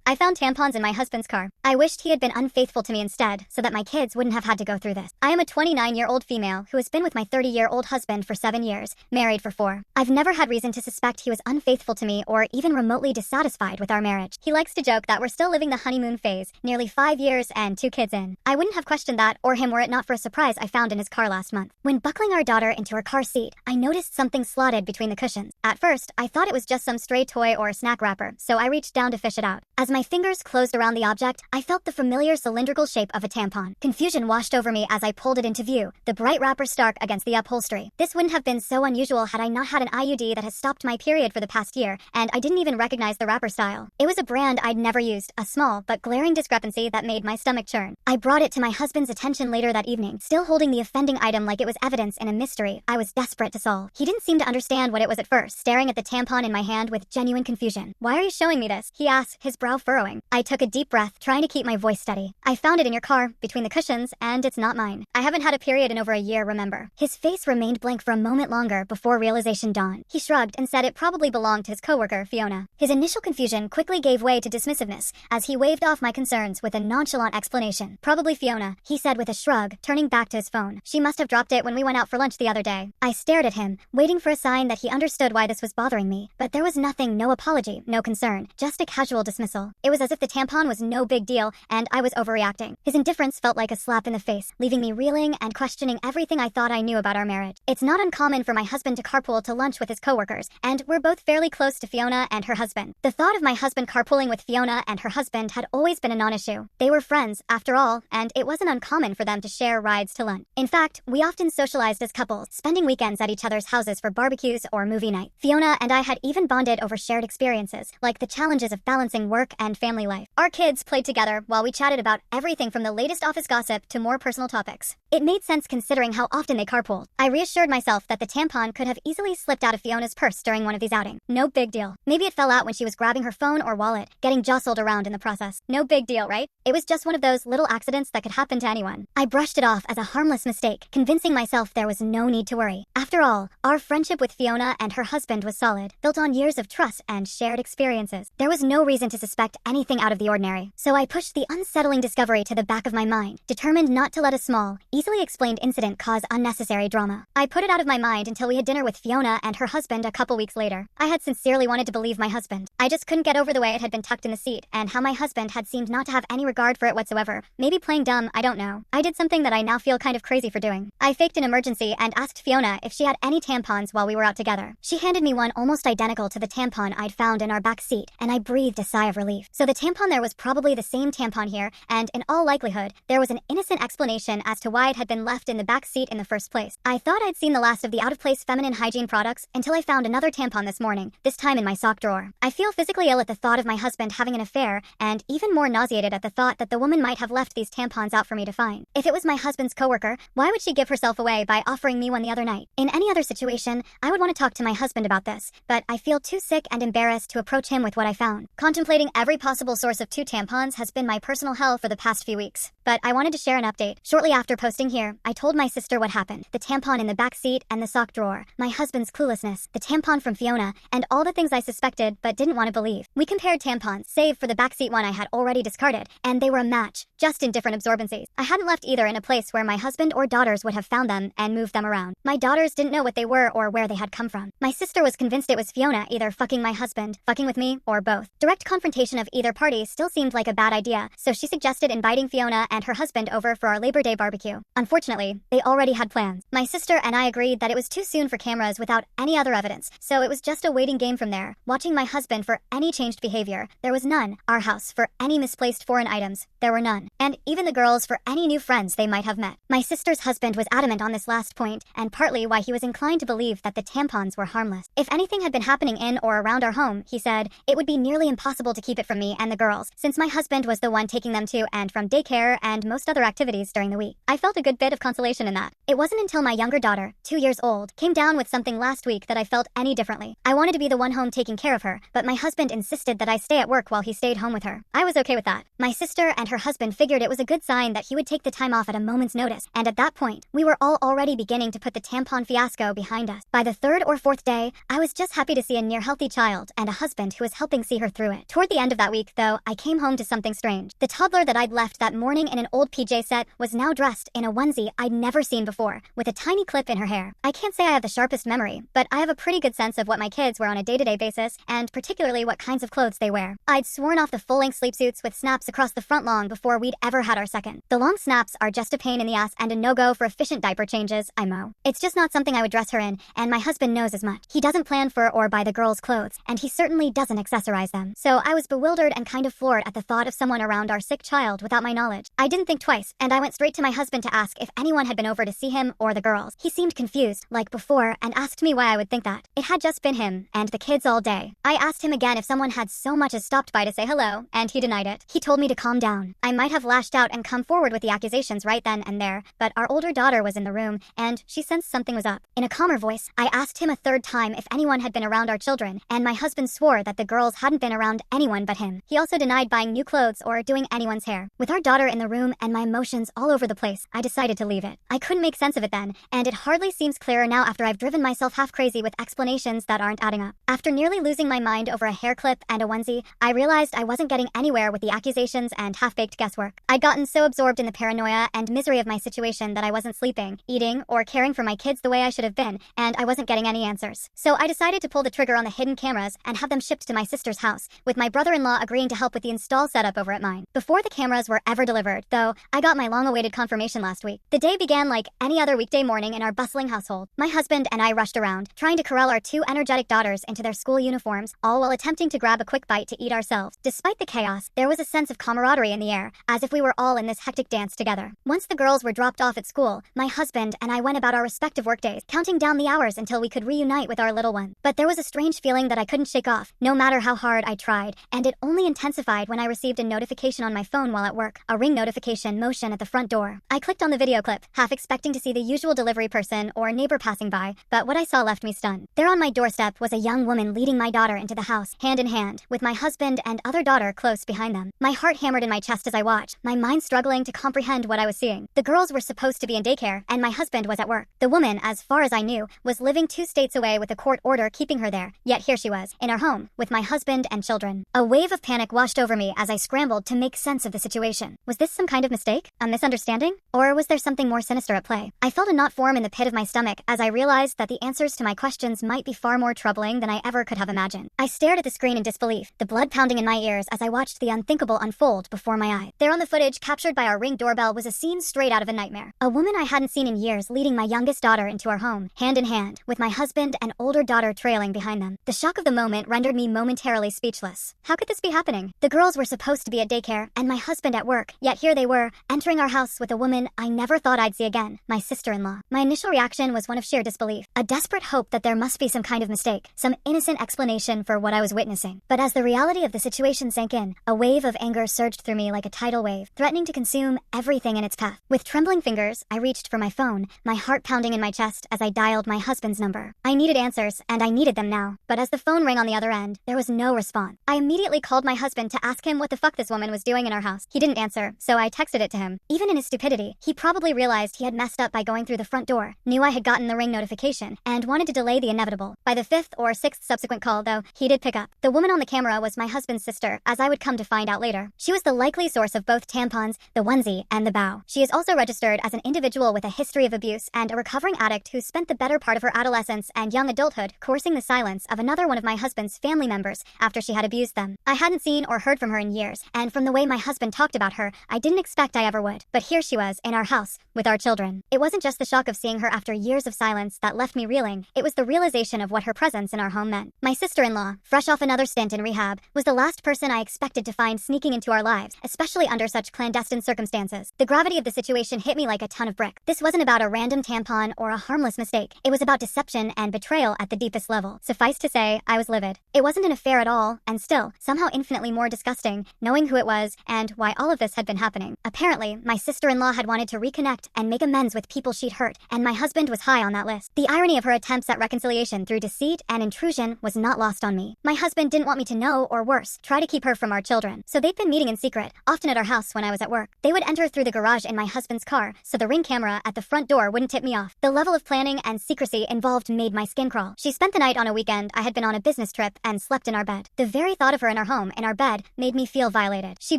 I found tampons in my husband's car. I wished he had been unfaithful to me instead, so that my kids wouldn't have had to go through this. I am a 29-year-old female who has been with my 30-year-old husband for 7 years, married for 4. I've never had reason to suspect he was unfaithful to me or even remotely dissatisfied with our marriage. He likes to joke that we're still living the honeymoon phase, nearly 5 years and 2 kids in. I wouldn't have questioned that or him were it not for a surprise I found in his car last month. When buckling our daughter into her car seat, I noticed something slotted between the cushions. At first, I thought it was just some stray toy or snack wrapper, so I reached down to fish it out. As my fingers closed around the object, I felt the familiar cylindrical shape of a tampon. Confusion washed over me as I pulled it into view, the bright wrapper stark against the upholstery. This wouldn't have been so unusual had I not had an IUD that has stopped my period for the past year, and I didn't even recognize the wrapper style. It was a brand I'd never used, a small but glaring discrepancy that made my stomach churn. I brought it to my husband's attention later that evening, still holding the offending item like it was evidence in a mystery I was desperate to solve. He didn't seem to understand what it was at first, staring at the tampon in my hand with genuine confusion. "Why are you showing me this?" he asked, his brow furrowing. I took a deep breath, trying to keep my voice steady. "I found it in your car, between the cushions, and it's not mine. I haven't had a period in over a year, remember." His face remained blank for a moment longer before realization dawned. He shrugged and said it probably belonged to his coworker, Fiona. His initial confusion quickly gave way to dismissiveness as he waved off my concerns with a nonchalant explanation. "Probably Fiona," he said with a shrug, turning back to his phone. "She must have dropped it when we went out for lunch the other day." I stared at him, waiting for a sign that he understood why this was bothering me, but there was nothing, no apology, no concern, just a casual dismissal. It was as if the tampon was no big deal and I was overreacting. His indifference felt like a slap in the face, leaving me reeling and questioning everything I thought I knew about our marriage. It's not uncommon for my husband to carpool to lunch with his coworkers, and we're both fairly close to Fiona and her husband. The thought of my husband carpooling with Fiona and her husband had always been a non-issue. They were friends, after all, and it wasn't uncommon for them to share rides to lunch. In fact, we often socialized as couples, spending weekends at each other's houses for barbecues or movie night. Fiona and I had even bonded over shared experiences, like the challenges of balancing work and family life. Our kids played together while we chatted about everything from the latest office gossip to more personal topics. It made sense considering how often they carpooled. I reassured myself that the tampon could have easily slipped out of Fiona's purse during one of these outings. No big deal. Maybe it fell out when she was grabbing her phone or wallet, getting jostled around in the process. No big deal, right? It was just one of those little accidents that could happen to anyone. I brushed it off as a harmless mistake, convincing myself there was no need to worry. After all, our friendship with Fiona and her husband was solid, built on years of trust and shared experiences. There was no reason to suspect anything out of the ordinary, so I pushed the unsettling discovery to the back of my mind, determined not to let a small, easily explained incident cause unnecessary drama. I put it out of my mind until we had dinner with Fiona and her husband a couple weeks later. I had sincerely wanted to believe my husband. I just couldn't get over the way it had been tucked in the seat, and how my husband had seemed not to have any regard for it whatsoever. Maybe playing dumb, I don't know. I did something that I now feel kind of crazy for doing. I faked an emergency and asked Fiona if she had any tampons while we were out together. She handed me one almost identical to the tampon I'd found in our back seat, and I breathed a sigh of relief. So the tampon there was probably the same tampon here, and in all likelihood, there was an innocent explanation as to why it had been left in the back seat in the first place. I thought I'd seen the last of the out-of-place feminine hygiene products until I found another tampon this morning, this time in my sock drawer. I feel physically ill at the thought of my husband having an affair, and even more nauseated at the thought that the woman might have left these tampons out for me to find. If it was my husband's coworker, why would she give herself away by offering me one the other night? In any other situation, I would want to talk to my husband about this, but I feel too sick and embarrassed to approach him with what I found. Contemplating every possible source of 2 tampons has been my personal hell for the past few weeks, but I wanted to share an update. Shortly after posting here, I told my sister what happened. The tampon in the back seat and the sock drawer, my husband's cluelessness, the tampon from Fiona, and all the things I suspected but didn't want to believe. We compared tampons, save for the backseat one I had already discarded, and they were a match, just in different absorbencies. I hadn't left either in a place where my husband or daughters would have found them and moved them around. My daughters didn't know what they were or where they had come from. My sister was convinced it was Fiona either fucking my husband, fucking with me, or both. Direct confrontation of either party still seemed like a bad idea, so she suggested inviting Fiona and her husband over for our Labor Day barbecue. Unfortunately, they already had plans. My sister and I agreed that it was too soon for cameras without any other evidence, so it was just a waiting game from there, watching my husband for any changed behavior. There was none. Our house for any misplaced foreign items. There were none. And even the girls for any new friends they might have met. My sister's husband was adamant on this last point, and partly why he was inclined to believe that the tampons were harmless. If anything had been happening in or around our home, he said, it would be nearly impossible to keep it from me and the girls, since my husband was the one taking them to and from daycare and most other activities during the week. I felt a good bit of consolation in that. It wasn't until my younger daughter, 2 years old, came down with something last week that I felt any differently. I wanted to be the one home taking care of her, but my husband insisted that I stay at work while he stayed home with her. I was okay with that. My sister and her husband figured it was a good sign that he would take the time off at a moment's notice, and at that point, we were all already beginning to put the tampon fiasco behind us. By the third or fourth day, I was just happy to see a near-healthy child and a husband who was helping see her through it. Toward the end of that week, though, I came home to something strange. The toddler that I'd left that morning in an old PJ set was now dressed in a onesie I'd never seen before, with a tiny clip in her hair. I can't say I have the sharpest memory, but I have a pretty good sense of what my kids wear on a day-to-day basis, and particularly what kinds of clothes they wear. I'd sworn off the full-length sleepsuits with snaps across the front long before we'd ever had our second. The long snaps are just a pain in the ass and a no-go for efficient diaper changes, I mow. It's just not something I would dress her in, and my husband knows as much. He doesn't plan for or buy the girls' clothes, and he certainly doesn't accessorize them. So I was bewildered and kind of floored at the thought of someone around our sick child without my knowledge. I didn't think twice, and I went straight to my husband to ask if anyone had been over to see him or the girls. He seemed confused, like before, and asked me why I would think that. It had just been him, and the kids all day. I asked him again if someone had so much as stopped by to say hello, and he denied it. He told me to calm down. I might have lashed out and come forward with the accusations right then and there, but our older daughter was in the room, and she sensed something was up. In a calmer voice, I asked him a third time if anyone had been around our children, and my husband swore that the girls hadn't been around anyone but him. He also denied buying new clothes or doing anyone's hair. With our daughter in the room and my emotions all over the place, I decided to leave it. I couldn't make sense of it then, and it hardly seems clearer now after I've driven myself half crazy with explanations that aren't adding up. After nearly losing my mind over a hair clip and a onesie, I realized I wasn't getting anywhere with the accusations and half-baked guesswork. I'd gotten so absorbed in the paranoia and misery of my situation that I wasn't sleeping, eating, or caring for my kids the way I should have been, and I wasn't getting any answers. So I decided to pull the trigger on the hidden cameras and have them shipped to my sister's house, with my brother-in-law agreeing to help with the install setup over at mine. Before the cameras were ever delivered, though, I got my long-awaited confirmation last week. The day began like any other weekday morning in our bustling household. My husband and I rushed around, trying to corral our 2 energetic daughters into their school uniforms, all while attempting to grab a quick bite to eat ourselves. Despite the chaos, there was a sense of camaraderie in the air, as if we were all in this hectic dance together. Once the girls were dropped off at school, my husband and I went about our respective workdays, counting down the hours until we could reunite with our little one. But there was a strange feeling that I couldn't shake off, no matter how hard I tried, and it only intensified when I received a notification on my phone while at work, a ring notification motion at the front door. I clicked on the video clip, half expecting to see the usual delivery person or neighbor passing by, but what I saw left me stunned. There on my doorstep was a young woman leading my daughter into the house, hand in hand, with my husband and other daughter close behind them. My heart hammered in my chest as I watched, my mind struggling to comprehend what I was seeing. The girls were supposed to be in daycare, and my husband was at work. The woman, as far as I knew, was living 2 states away with a court order keeping her there, yet here she was, in our home, with my husband and children. A wave of panic washed over me as I scrambled to make sense of the situation. Was this some kind of mistake? A misunderstanding? Or was there something more sinister at play? I felt a knot form in the pit of my stomach as I realized that the answers to my questions might be far more troubling than I ever could have imagined. I stared at the screen in disbelief, the blood pounding in my ears as I watched the unthinkable unfold before my eyes. There on the footage captured by our Ring doorbell was a scene straight out of a nightmare. A woman I hadn't seen in years leading my youngest daughter into our home, hand in hand, with my husband and older daughter trailing behind them. The shock of the moment rendered me momentarily speechless. How could this be happening? The girls were supposed to be at daycare, and my husband at work, yet here they were, entering our house with a woman I never thought I'd see again, my sister-in-law. My initial reaction was one of sheer disbelief, a desperate hope that there must be some kind of mistake, some innocent explanation for what I was witnessing. But as the reality of the situation sank in, a wave of anger surged through me like a tidal wave, threatening to consume everything in its path. With trembling fingers, I reached for my phone, my heart pounding in my chest as I dialed my husband's number. I needed answers, and I needed them now. But as the phone rang on the other end, there was no response. I immediately called my husband to ask him what the fuck this woman was doing in our house. He didn't answer, so I texted it to him. Even in his stupidity, he probably realized he had messed up by going through the front door, knew I had gotten the ring notification, and wanted to delay the inevitable. By the 5th or 6th subsequent call, though, he did pick up. The woman on the camera was my husband's sister, as I would come to find out later. She was the likely source of both tampons, the onesie, and the bow. She is also registered as an individual with a history of abuse and a recovering addict who spent the better part of her adolescence and young adulthood coercing the silence of another one of my husband's family members after she had abused them. I hadn't seen or heard from her in years, and from the way my husband talked about her, I didn't expect I ever would. But here she was, in our house, with our children. It wasn't just the shock of seeing her after years of silence that left me reeling, it was the realization of what her presence in our home meant. My sister-in-law, fresh off another stint in rehab, was the last person I expected to find sneaking into our lives, especially under such clandestine circumstances. The gravity of the situation hit me like a ton of brick. This wasn't about a random tampon or a harmless mistake. It was about deception and betrayal at the deepest level. Suffice to say, I was livid. It wasn't an affair at all, and still, somehow infinitely more disgusting, knowing who it was and why all of this had been happening. happening. Apparently, my sister-in-law had wanted to reconnect and make amends with people she'd hurt, and my husband was high on that list. The irony of her attempts at reconciliation through deceit and intrusion was not lost on me. My husband didn't want me to know, or worse, try to keep her from our children. So they'd been meeting in secret, often at our house when I was at work. They would enter through the garage in my husband's car, so the Ring camera at the front door wouldn't tip me off. The level of planning and secrecy involved made my skin crawl. She spent the night on a weekend I had been on a business trip and slept in our bed. The very thought of her in our home, in our bed, made me feel violated. She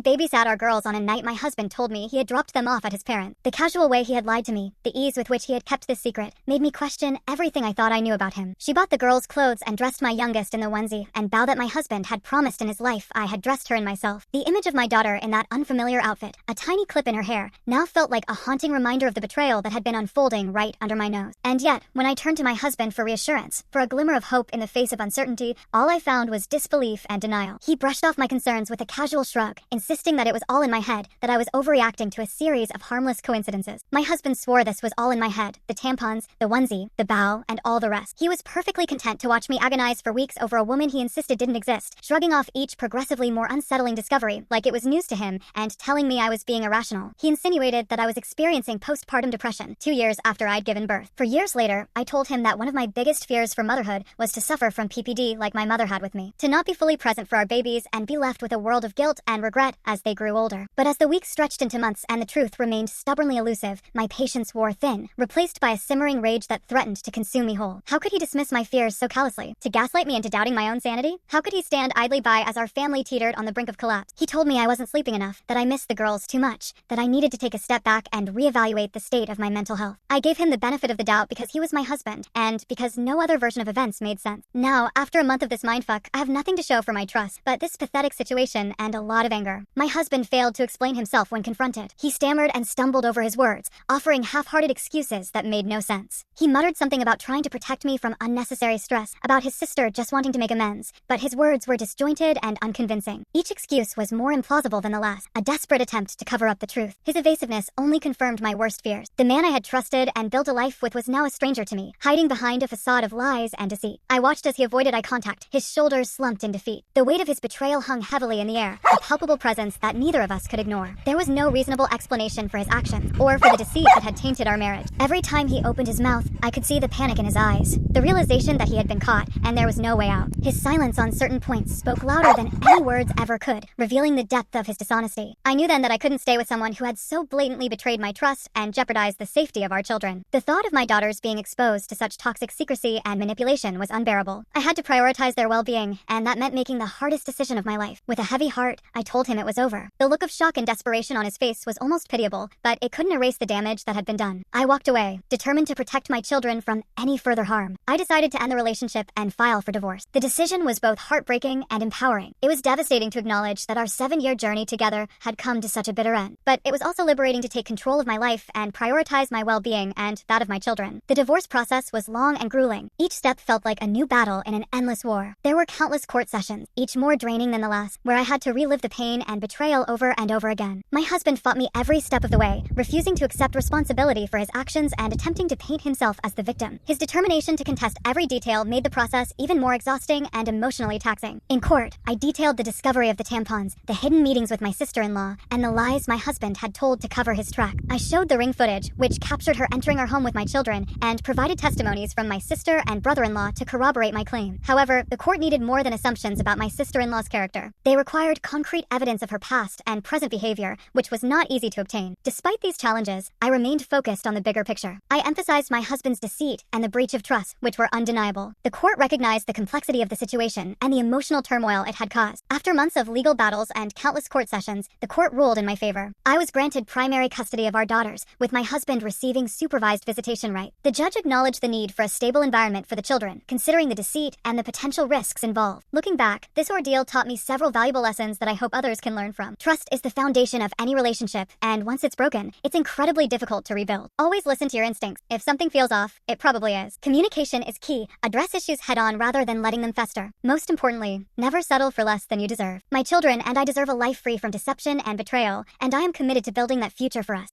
babysat our girls on a night my husband told me he had dropped them off at his parents'. The casual way he had lied to me, the ease with which he had kept this secret, made me question everything I thought I knew about him. She bought the girls' clothes and dressed my youngest in the onesie, and vowed that my husband had promised in his life I had dressed her and myself. The image of my daughter in that unfamiliar outfit, a tiny clip in her hair, now felt like a haunting reminder of the betrayal that had been unfolding right under my nose. And yet, when I turned to my husband for reassurance, for a glimmer of hope in the face of uncertainty, all I found was disbelief and denial. He brushed off my concerns with a casual shrug, insisting that it was all in my head, that I was overreacting to a series of harmless coincidences. My husband swore this was all in my head, the tampons, the onesie, the bow, and all the rest. He was perfectly content to watch me agonize for weeks over a woman he insisted didn't exist, shrugging off each progressively more unsettling discovery like it was news to him and telling me I was being irrational. He insinuated that I was experiencing postpartum depression 2 years after I'd given birth. For years later, I told him that one of my biggest fears for motherhood was to suffer from PPD like my mother had with me, to not be fully present for our babies and be left with a world of guilt and regret as they grew older. But as the weeks stretched into months and the truth remained stubbornly elusive, my patience wore thin, replaced by a simmering rage that threatened to consume me whole. How could he dismiss my fears so callously? To gaslight me into doubting my own sanity? How could he stand idly by as our family teetered on the brink of collapse? He told me I wasn't sleeping enough, that I missed the girls too much, that I needed to take a step back and reevaluate the state of my mental health. I gave him the benefit of the doubt because he was my husband, and because no other version of events made sense. Now, after a month of this mindfuck, I have nothing to show for my trust, but this pathetic situation and a lot of anger. My husband failed to explain himself when confronted. He stammered and stumbled over his words, offering half-hearted excuses that made no sense. He muttered something about trying to protect me from unnecessary stress, about his sister just wanting to make amends, but his words were disjointed and unconvincing. Each excuse was more implausible than the last, a desperate attempt to cover up the truth. His evasiveness only confirmed my worst fears. The man I had trusted and built a life with was now a stranger to me, hiding behind a facade of lies and deceit. I watched as he avoided eye contact, his shoulders slumped in defeat. The weight of his betrayal hung heavily in the air, a palpable presence that neither of us could ignore. There was no reasonable explanation for his actions, or for the deceit that had tainted our marriage. Every time he opened his mouth, I could see the panic in his eyes, the realization that he had been caught, and there was no way out. His silence on certain points spoke louder than any words ever could, revealing the depth of his dishonesty. I knew then that I couldn't stay with someone who had so blatantly betrayed my trust and jeopardized the safety of our children. The thought of my daughters being exposed to such toxic secrecy and manipulation was unbearable. I had to prioritize their well-being, and that meant making the hardest decision of my life. With a heavy heart, I told him it was over. The look of shock and desperation on his face was almost pitiable, but it couldn't erase the damage that had been done. I walked away, determined to protect my children from any further harm. I decided to end the relationship and file for divorce. The decision was both heartbreaking and empowering. It was devastating to acknowledge that our 7-year journey together had come to such a bitter end, but it was also liberating to take control of my life and prioritize my well-being and that of my children. The divorce process was long and grueling. Each step felt like a new battle in an endless war. There were countless court sessions, each more draining than the last, where I had to relive the pain and betrayal over and over again. My husband fought me every step of the way, refusing to accept responsibility for his actions and attempting to paint himself as the victim. His determination to contest every detail made the process even more exhausting and emotionally taxing. In court, I detailed the discovery of the tampons, the hidden meetings with my sister-in-law, and the lies my husband had told to cover his track. I showed the Ring footage, which captured her entering our home with my children, and provided testimonies from my sister and brother-in-law to corroborate my claim. However, the court needed more than assumptions about my sister-in-law's character. They required concrete evidence of her past and present behavior, which was not easy to obtain. Despite these challenges, I remained focused on the bigger picture. I emphasized my husband's deceit and the breach of trust, which were undeniable. The court recognized the complexity of the situation and the emotional turmoil it had caused. After months of legal battles and countless court sessions, the court ruled in my favor. I was granted primary custody of our daughters, with my husband receiving supervised visitation rights. The judge acknowledged the need for a stable environment for the children, considering the deceit and the potential risks involved. Looking back, this ordeal taught me several valuable lessons that I hope others can learn from. Trust is the foundation of any relationship, and once it's broken, it's incredibly difficult to rebuild. Always listen to your instincts. If something feels off, it probably is. Communication is key. Address issues head-on rather than letting them fester. Most importantly, never settle for less than you deserve. My children and I deserve a life free from deception and betrayal, and I am committed to building that future for us.